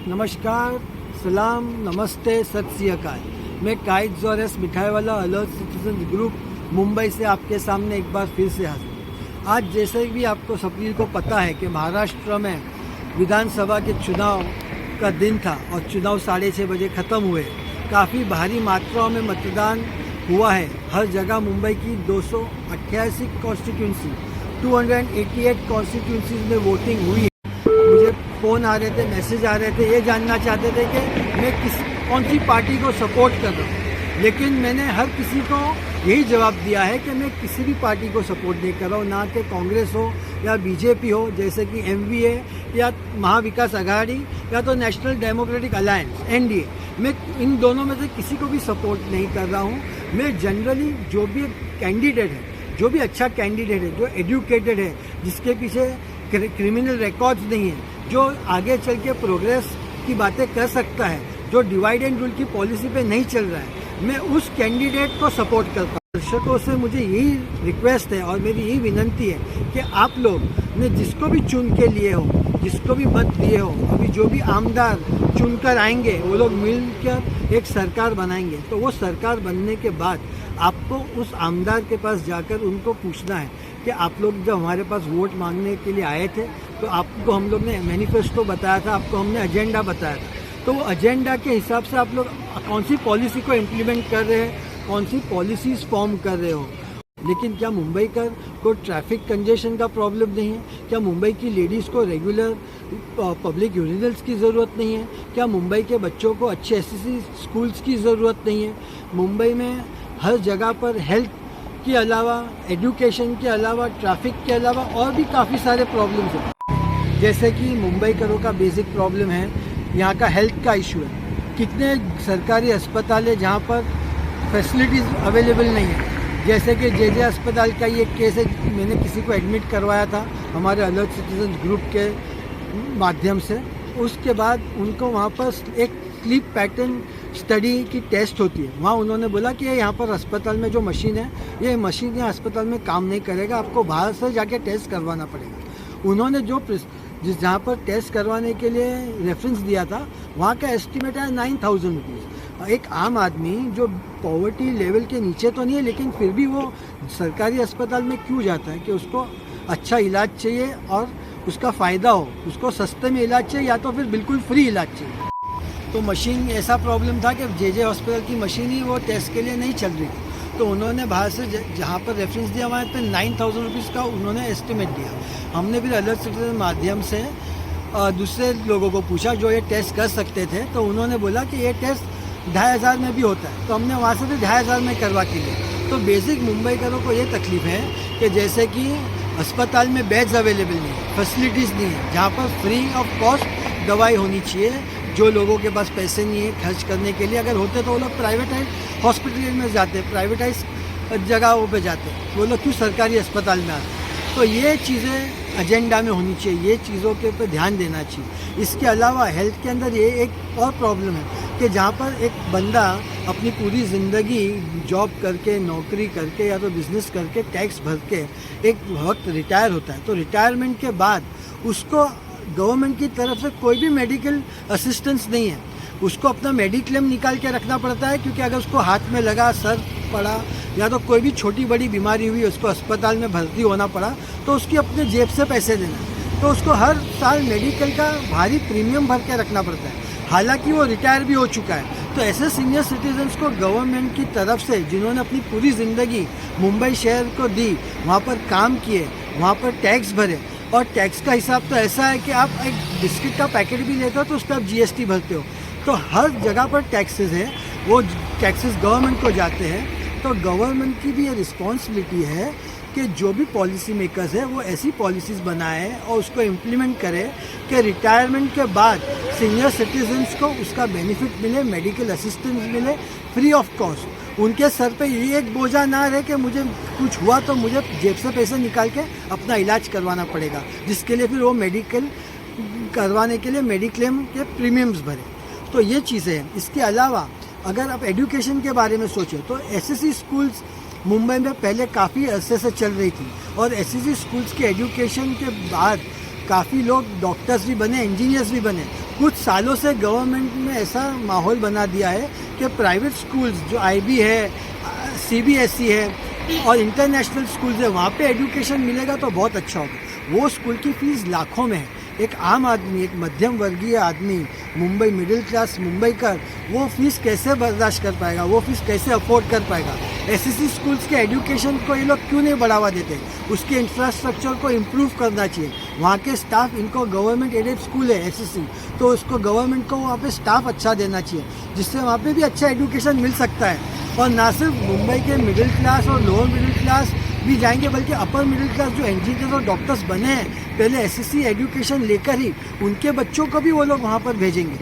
नमस्कार, सलाम, नमस्ते, सत श्री अकाल। मैं काइट ज़ोरेस मिठाई वाला अलर्ट सिटीजन ग्रुप मुंबई से आपके सामने एक बार फिर से हाजिर। आज जैसे भी आपको सभी को पता है कि महाराष्ट्र में विधानसभा के चुनाव का दिन था और चुनाव 6:30 बजे ख़त्म हुए। काफ़ी भारी मात्राओं में मतदान हुआ है। हर जगह मुंबई की 288 कॉन्स्टिट्यूंसी 288 कॉन्स्टिट्यूंसीज में वोटिंग हुई है। मुझे फ़ोन आ रहे थे, मैसेज आ रहे थे, ये जानना चाहते थे कि मैं कौन सी पार्टी को सपोर्ट कर रहा हूँ। लेकिन मैंने हर किसी को यही जवाब दिया है कि मैं किसी भी पार्टी को सपोर्ट नहीं कर रहा हूँ, ना कि कांग्रेस हो या बीजेपी हो, जैसे कि एमवीए या महाविकास आघाड़ी या तो नेशनल डेमोक्रेटिक अलायंस एनडीए। मैं इन दोनों में से किसी को भी सपोर्ट नहीं कर रहा हूँ। मैं जनरली जो भी कैंडिडेट है, जो भी अच्छा कैंडिडेट है, जो एजुकेटेड है, जिसके पीछे क्रिमिनल रिकॉर्ड्स नहीं है, जो आगे चल के प्रोग्रेस की बातें कर सकता है, जो डिवाइड एंड रूल की पॉलिसी पे नहीं चल रहा है, मैं उस कैंडिडेट को सपोर्ट करता हूँ। दर्शकों से मुझे यही रिक्वेस्ट है और मेरी यही विनंती है कि आप लोग ने जिसको भी चुन के लिए हो, जिसको भी मत दिए हो, अभी जो भी आमदार चुनकर आएंगे वो लोग मिलकर एक सरकार बनाएंगे। तो वो सरकार बनने के बाद आपको उस आमदार के पास जाकर उनको पूछना है कि आप लोग जब हमारे पास वोट मांगने के लिए आए थे तो आपको हम लोग ने मैनिफेस्टो बताया था, आपको हमने एजेंडा बताया था। तो वो एजेंडा के हिसाब से आप लोग कौन सी पॉलिसी को इम्प्लीमेंट कर रहे हैं, कौन सी पॉलिसीज़ फॉर्म कर रहे हो। लेकिन क्या मुंबई का कोई ट्रैफिक कंजेशन का प्रॉब्लम नहीं है? क्या मुंबई की लेडीज़ को रेगुलर पब्लिक यूरिनल्स की ज़रूरत नहीं है? क्या मुंबई के बच्चों को अच्छे एसएससी स्कूल्स की ज़रूरत नहीं है? मुंबई में हर जगह पर हेल्थ के अलावा, एजुकेशन के अलावा, ट्रैफिक के अलावा और भी काफ़ी सारे प्रॉब्लम्स हैं। जैसे कि मुंबई का बेसिक प्रॉब्लम है, यहाँ का हेल्थ का इशू है। कितने सरकारी अस्पताल है जहाँ पर फैसिलिटीज़ अवेलेबल नहीं है। जैसे कि जे अस्पताल का ये केस है, मैंने किसी को एडमिट करवाया था हमारे अलर्ट सिटीजन ग्रुप के माध्यम से। उसके बाद उनको वहाँ पर एक स्लीप पैटर्न स्टडी की टेस्ट होती है। वहाँ उन्होंने बोला कि यहाँ पर अस्पताल में जो मशीन है, ये मशीन यहाँ अस्पताल में काम नहीं करेगा, आपको बाहर से जाके टेस्ट करवाना पड़ेगा। उन्होंने जहाँ पर टेस्ट करवाने के लिए रेफरेंस दिया था, वहाँ का एस्टिमेट है 9,000 रुपीज़। एक आम आदमी जो पॉवर्टी लेवल के नीचे तो नहीं है, लेकिन फिर भी वो सरकारी अस्पताल में क्यों जाता है कि उसको अच्छा इलाज चाहिए और उसका फ़ायदा हो, उसको सस्ते में इलाज चाहिए या तो फिर बिल्कुल फ्री इलाज चाहिए। तो मशीन ऐसा प्रॉब्लम था कि जे हॉस्पिटल की मशीन ही वो टेस्ट के लिए नहीं चल रही थी। तो उन्होंने बाहर से जहाँ पर रेफरेंस दिया वहाँ पर 9,000 रुपीज़ का उन्होंने एस्टिमेट दिया। हमने भी अलर्ट सिटीजन माध्यम से दूसरे लोगों को पूछा जो ये टेस्ट कर सकते थे, तो उन्होंने बोला कि ये टेस्ट 2,500 में भी होता है। तो हमने वहाँ से भी 2,500 में करवा के लिए। तो बेसिक मुंबईकरों को ये तकलीफ है कि जैसे कि अस्पताल में बेड्स अवेलेबल नहीं है, फैसिलिटीज़ नहीं है, जहाँ पर फ्री ऑफ कॉस्ट दवाई होनी चाहिए। जो लोगों के पास पैसे नहीं है खर्च करने के लिए, अगर होते तो वो लोग प्राइवेटाइज हॉस्पिटल में जाते, प्राइवेटाइज जगहों पे जाते, वो लोग क्यों सरकारी अस्पताल में आते। तो ये चीज़ें एजेंडा में होनी चाहिए, ये चीज़ों के ऊपर ध्यान देना चाहिए। इसके अलावा हेल्थ के अंदर ये एक और प्रॉब्लम है कि जहाँ पर एक बंदा अपनी पूरी ज़िंदगी जॉब करके, नौकरी करके या तो बिज़नेस करके, टैक्स भर के एक वक्त रिटायर होता है, तो रिटायरमेंट के बाद उसको गवर्नमेंट की तरफ से कोई भी मेडिकल असिस्टेंस नहीं है। उसको अपना मेडिक्लेम निकाल के रखना पड़ता है, क्योंकि अगर उसको हाथ में लगा, सर पड़ा या तो कोई भी छोटी बड़ी बीमारी हुई, उसको अस्पताल में भर्ती होना पड़ा, तो उसकी अपने जेब से पैसे देना। तो उसको हर साल मेडिकल का भारी प्रीमियम भर के रखना पड़ता है, हालांकि वो रिटायर भी हो चुका है। तो ऐसे सीनियर सिटीजन्स को गवर्नमेंट की तरफ से, जिन्होंने अपनी पूरी ज़िंदगी मुंबई शहर को दी, वहाँ पर काम किए, वहाँ पर टैक्स भरे, और टैक्स का हिसाब तो ऐसा है कि आप एक बिस्किट का पैकेट भी लेते हो तो उस पर आप जीएसटी भरते हो। तो हर जगह पर टैक्सेस हैं, वो टैक्सेस गवर्नमेंट को जाते हैं। तो गवर्नमेंट की भी ये रिस्पॉन्सिबिलिटी है कि जो भी पॉलिसी मेकर्स है वो ऐसी पॉलिसीज़ बनाए और उसको इम्प्लीमेंट करे कि रिटायरमेंट के बाद सीनियर सिटीजन्स को उसका बेनिफिट मिले, मेडिकल असिस्टेंस मिले फ्री ऑफ कॉस्ट। उनके सर पे ये एक बोझा ना रहे कि मुझे कुछ हुआ तो मुझे जेब से पैसे निकाल के अपना इलाज करवाना पड़ेगा, जिसके लिए फिर वो मेडिकल करवाने के लिए मेडिक्लेम के प्रीमियम्स भरे। तो ये चीज़ें हैं। इसके अलावा अगर आप एजुकेशन के बारे में सोचें तो एसएससी स्कूल्स मुंबई में पहले काफ़ी अरसे से चल रही थी, और एसएससी स्कूल्स के एजुकेशन के बाद काफ़ी लोग डॉक्टर्स भी बने, इंजीनियर्स भी बने। कुछ सालों से गवर्नमेंट ने ऐसा माहौल बना दिया है कि प्राइवेट स्कूल्स जो आईबी है, सीबीएसई है और इंटरनेशनल स्कूल्स है, वहाँ पे एजुकेशन मिलेगा तो बहुत अच्छा होगा। वो स्कूल की फ़ीस लाखों में है। एक आम आदमी, एक मध्यम वर्गीय आदमी, मुंबई मिडिल क्लास मुंबई का, वो फ़ीस कैसे बर्दाश्त कर पाएगा, वो फ़ीस कैसे अफोर्ड कर पाएगा। एसएससी स्कूल्स के एजुकेशन को ये लोग क्यों नहीं बढ़ावा देते? उसके इंफ्रास्ट्रक्चर को इम्प्रूव करना चाहिए। वहाँ के स्टाफ, इनको गवर्नमेंट एडेड स्कूल है एसएससी, तो उसको गवर्नमेंट को वहाँ पे स्टाफ अच्छा देना चाहिए, जिससे वहाँ पे भी अच्छा एजुकेशन मिल सकता है। और ना सिर्फ मुंबई के मिडिल क्लास और लोअर मिडिल क्लास भी जाएंगे, बल्कि अपर मिडिल क्लास जो इंजीनियर और डॉक्टर्स बने हैं पहले एसएससी एजुकेशन लेकर ही, उनके बच्चों को भी वो लोग वहाँ पर भेजेंगे।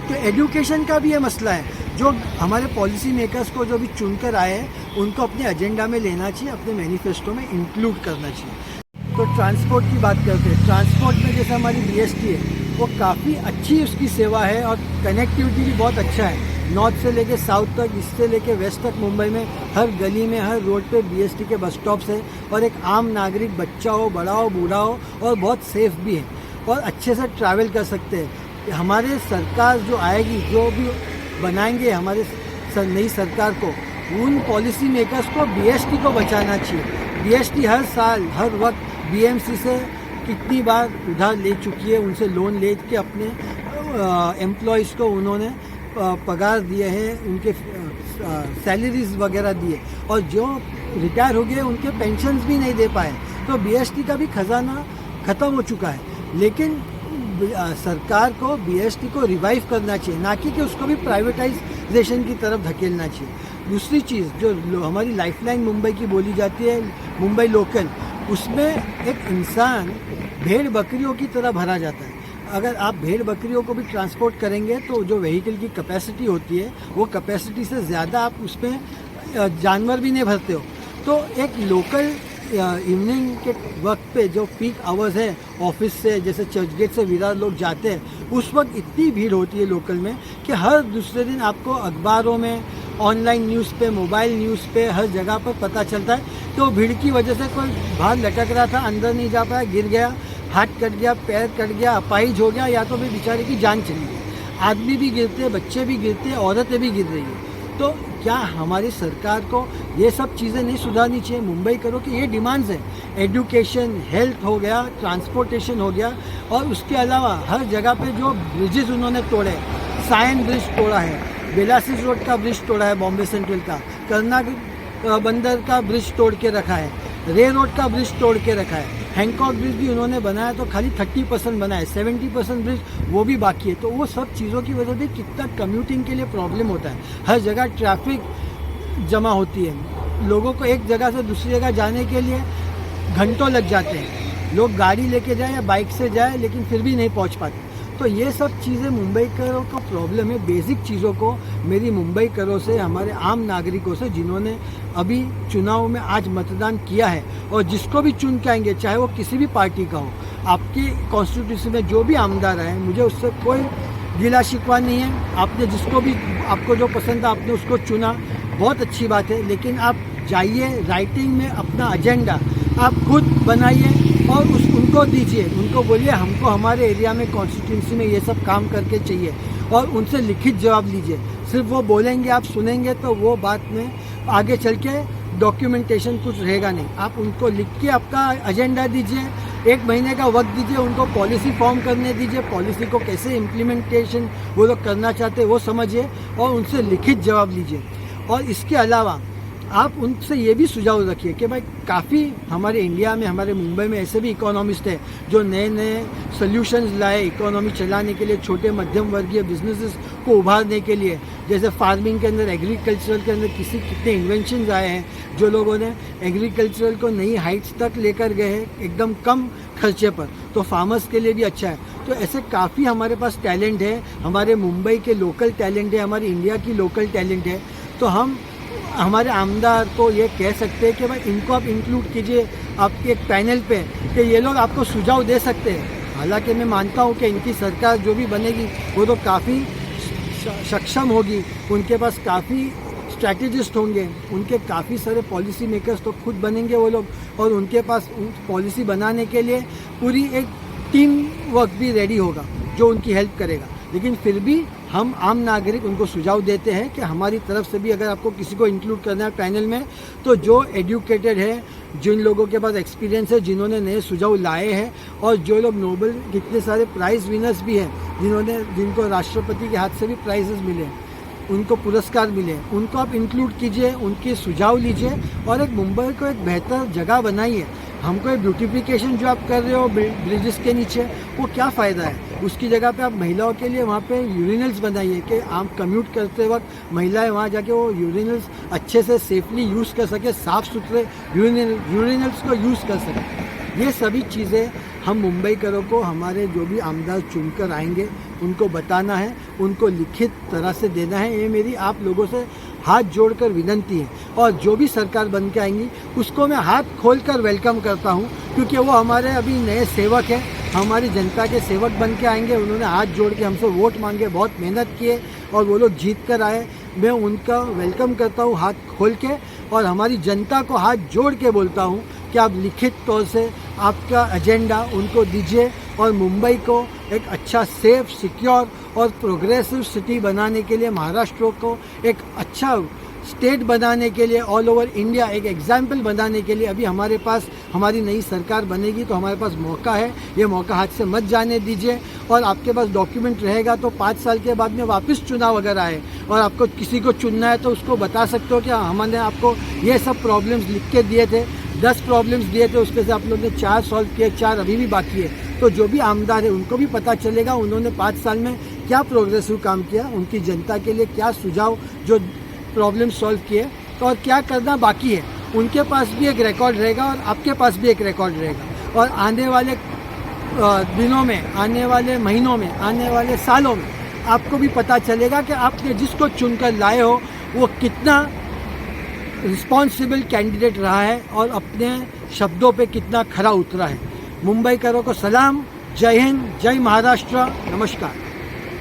तो एजुकेशन का भी ये मसला है, जो हमारे पॉलिसी मेकर्स को जो भी चुनकर आए हैं उनको अपने एजेंडा में लेना चाहिए, अपने मैनिफेस्टो में इंक्लूड करना चाहिए। तो ट्रांसपोर्ट की बात करते हैं। ट्रांसपोर्ट में जैसे हमारी बीएसटी है, वो काफ़ी अच्छी उसकी सेवा है और कनेक्टिविटी भी बहुत अच्छा है। नॉर्थ से लेके साउथ तक, ईस्ट से लेके वेस्ट तक मुंबई में हर गली में, हर रोड पे बीएसटी के बस स्टॉप्स है और एक आम नागरिक, बच्चा हो, बड़ा हो, बूढ़ा हो, और बहुत सेफ भी है और अच्छे से ट्रैवल कर सकते हैं। हमारे सरकार जो आएगी, जो भी बनाएंगे हमारे नई सरकार को, उन पॉलिसी मेकर्स को बीएसटी को बचाना चाहिए। बीएसटी हर साल, हर वक्त बीएमसी से कितनी बार उधार ले चुकी है, उनसे लोन ले के अपने एम्प्लॉयज़ को उन्होंने पगार दिए हैं, उनके सैलरीज वगैरह दिए, और जो रिटायर हो गए उनके पेंशन्स भी नहीं दे पाए। तो बीएसटी का भी खजाना ख़त्म हो चुका है। लेकिन सरकार को बीएसटी को रिवाइव करना चाहिए, ना कि उसको भी प्राइवेटाइजेशन की तरफ धकेलना चाहिए। दूसरी चीज़ जो हमारी लाइफलाइन मुंबई की बोली जाती है, मुंबई लोकल, उसमें एक इंसान भेड़ बकरियों की तरह भरा जाता है। अगर आप भेड़ बकरियों को भी ट्रांसपोर्ट करेंगे तो जो व्हीकल की कैपेसिटी होती है, वो कैपेसिटी से ज़्यादा आप उसमें जानवर भी नहीं भरते हो। तो एक लोकल इवनिंग के वक्त पे जो पीक आवर्स है ऑफिस से, जैसे चर्च गेट से विरार लोग जाते हैं, उस वक्त इतनी भीड़ होती है लोकल में कि हर दूसरे दिन आपको अखबारों में, ऑनलाइन न्यूज़ पे, मोबाइल न्यूज़ पे, हर जगह पर पता चलता है कि वो भीड़ की वजह से कोई बाहर लटक रहा था, अंदर नहीं जा पाया, गिर गया, हाथ कट गया, पैर कट गया, अपाहिज हो गया, या तो फिर बेचारे की जान चली गई। आदमी भी गिरते हैं, बच्चे भी गिरते हैं, औरतें भी गिर रही हैं। तो क्या हमारी सरकार को ये सब चीज़ें नहीं सुधारनी चाहिए? मुंबई करो कि ये डिमांड्स हैं, एजुकेशन, हेल्थ हो गया, ट्रांसपोर्टेशन हो गया, और उसके अलावा हर जगह पे जो ब्रिजेस उन्होंने तोड़े, सायन ब्रिज तोड़ा है, बेलासिस रोड का ब्रिज तोड़ा है बॉम्बे सेंट्रल का, कर्नाटक बंदर का ब्रिज तोड़ के रखा है, रे रोड का ब्रिज तोड़ के रखा है, हैंकॉक ब्रिज भी उन्होंने बनाया तो खाली 30% बनाया, 70% ब्रिज वो भी बाकी है। तो वो सब चीज़ों की वजह से कितना कम्यूटिंग के लिए प्रॉब्लम होता है। हर जगह ट्रैफिक जमा होती है, लोगों को एक जगह से दूसरी जगह जाने के लिए घंटों लग जाते हैं। लोग गाड़ी लेके जाए या बाइक से जाए, लेकिन फिर भी नहीं पहुंच पाते। तो ये सब चीज़ें मुंबई करों का प्रॉब्लम है। बेसिक चीज़ों को मेरी मुंबई करों से, हमारे आम नागरिकों से, जिन्होंने अभी चुनाव में आज मतदान किया है और जिसको भी चुन के आएंगे, चाहे वो किसी भी पार्टी का हो, आपकी कॉन्स्टिट्यूंसी में जो भी आमदार आए, मुझे उससे कोई गिला शिकवा नहीं है। आपने जिसको भी, आपको जो पसंद है आपने उसको चुना, बहुत अच्छी बात है। लेकिन आप जाइए, राइटिंग में अपना एजेंडा आप खुद बनाइए और उनको दीजिए, उनको बोलिए हमको हमारे एरिया में, कॉन्स्टिट्यूंसी में ये सब काम करके चाहिए, और उनसे लिखित जवाब लीजिए। सिर्फ वो बोलेंगे, आप सुनेंगे, तो वो बात में आगे चल के डॉक्यूमेंटेशन कुछ रहेगा नहीं। आप उनको लिख के आपका एजेंडा दीजिए, 1 महीने का वक्त दीजिए, उनको पॉलिसी फॉर्म करने दीजिए, पॉलिसी को कैसे इम्प्लीमेंटेशन वो लोग करना चाहते हैं वो समझिए और उनसे लिखित जवाब लीजिए। और इसके अलावा आप उनसे ये भी सुझाव रखिए कि भाई काफ़ी हमारे इंडिया में, हमारे मुंबई में ऐसे भी इकोनॉमिस्ट हैं जो नए नए सोल्यूशंस लाए इकोनॉमी चलाने के लिए, छोटे मध्यम वर्गीय बिजनेसेस को उभारने के लिए। जैसे फार्मिंग के अंदर, एग्रीकल्चरल के अंदर कितने इन्वेंशंस आए हैं, जो लोगों ने एग्रीकल्चरल को नई हाइट्स तक लेकर गए हैं एकदम कम खर्चे पर। तो फार्मर्स के लिए भी अच्छा है। तो ऐसे काफ़ी हमारे पास टैलेंट है, हमारे मुंबई के लोकल टैलेंट है, हमारी इंडिया की लोकल टैलेंट है। तो हम हमारे आमदार को ये कह सकते हैं कि भाई इनको आप इंक्लूड कीजिए आपके एक पैनल पे, कि ये लोग आपको सुझाव दे सकते हैं। हालांकि मैं मानता हूँ कि इनकी सरकार जो भी बनेगी वो तो काफ़ी सक्षम होगी, उनके पास काफ़ी स्ट्रैटेजिस्ट होंगे, उनके काफ़ी सारे पॉलिसी मेकर्स तो खुद बनेंगे वो लोग, और उनके पास पॉलिसी बनाने के लिए पूरी एक टीम वर्क भी रेडी होगा जो उनकी हेल्प करेगा। लेकिन फिर भी हम आम नागरिक उनको सुझाव देते हैं कि हमारी तरफ से भी अगर आपको किसी को इंक्लूड करना है पैनल में, तो जो एडुकेटेड है, जिन लोगों के पास एक्सपीरियंस है, जिन्होंने नए सुझाव लाए हैं, और जो लोग नोबेल कितने सारे प्राइज़ विनर्स भी हैं, जिनको राष्ट्रपति के हाथ से भी प्राइजेस मिले हैं, उनको पुरस्कार मिले, उनको आप इंक्लूड कीजिए, उनके सुझाव लीजिए और एक मुंबई को एक बेहतर जगह बनाइए। हमको ये ब्यूटिफिकेशन जो आप कर रहे हो ब्रिजेस के नीचे, वो क्या फ़ायदा है? उसकी जगह पे आप महिलाओं के लिए वहाँ पे यूरिनल्स बनाइए कि आप कम्यूट करते वक्त महिलाएं वहाँ जाके वो यूरिनल्स अच्छे से सेफली यूज़ कर सके, साफ़ सुथरे यूरिनल्स को यूज़ कर सके। ये सभी चीज़ें हम मुंबईकरों को, हमारे जो भी आमदार चुनकर आएंगे, उनको बताना है, उनको लिखित तरह से देना है। ये मेरी आप लोगों से हाथ जोड़कर विनंती है। और जो भी सरकार बन के आएंगी उसको मैं हाथ खोलकर वेलकम करता हूँ, क्योंकि वो हमारे अभी नए सेवक हैं, हमारी जनता के सेवक बन के आएंगे। उन्होंने हाथ जोड़ के हमसे वोट मांगे, बहुत मेहनत किए और वो लोग जीत कर आए। मैं उनका वेलकम करता हूँ हाथ खोल के, और हमारी जनता को हाथ जोड़ के बोलता हूँ कि आप लिखित तौर से आपका एजेंडा उनको दीजिए और मुंबई को एक अच्छा, सेफ, सिक्योर और प्रोग्रेसिव सिटी बनाने के लिए, महाराष्ट्र को एक अच्छा स्टेट बनाने के लिए, ऑल ओवर इंडिया एक एग्जाम्पल बनाने के लिए अभी हमारे पास, हमारी नई सरकार बनेगी तो हमारे पास मौका है। ये मौका हाथ से मत जाने दीजिए। और आपके पास डॉक्यूमेंट रहेगा तो 5 साल के बाद में वापस चुनाव अगर आए और आपको किसी को चुनना है तो उसको बता सकते हो कि हमने आपको ये सब प्रॉब्लम्स लिख के दिए थे, 10 प्रॉब्लम्स दिए थे, उसमें से आप लोगों ने 4 सॉल्व किए, 4 अभी भी बाकी है। तो जो भी आमदार है उनको भी पता चलेगा उन्होंने 5 साल में क्या प्रोग्रेसिव काम किया, उनकी जनता के लिए क्या सुझाव, जो प्रॉब्लम सॉल्व किए, तो और क्या करना बाकी है। उनके पास भी एक रिकॉर्ड रहेगा और आपके पास भी एक रिकॉर्ड रहेगा। और आने वाले दिनों में, आने वाले महीनों में, आने वाले सालों में आपको भी पता चलेगा कि आपने जिसको चुनकर लाए हो वो कितना रिस्पॉन्सिबल कैंडिडेट रहा है और अपने शब्दों पे कितना खरा उतरा है। मुंबईकरों को सलाम, जय हिंद, जय महाराष्ट्र, नमस्कार।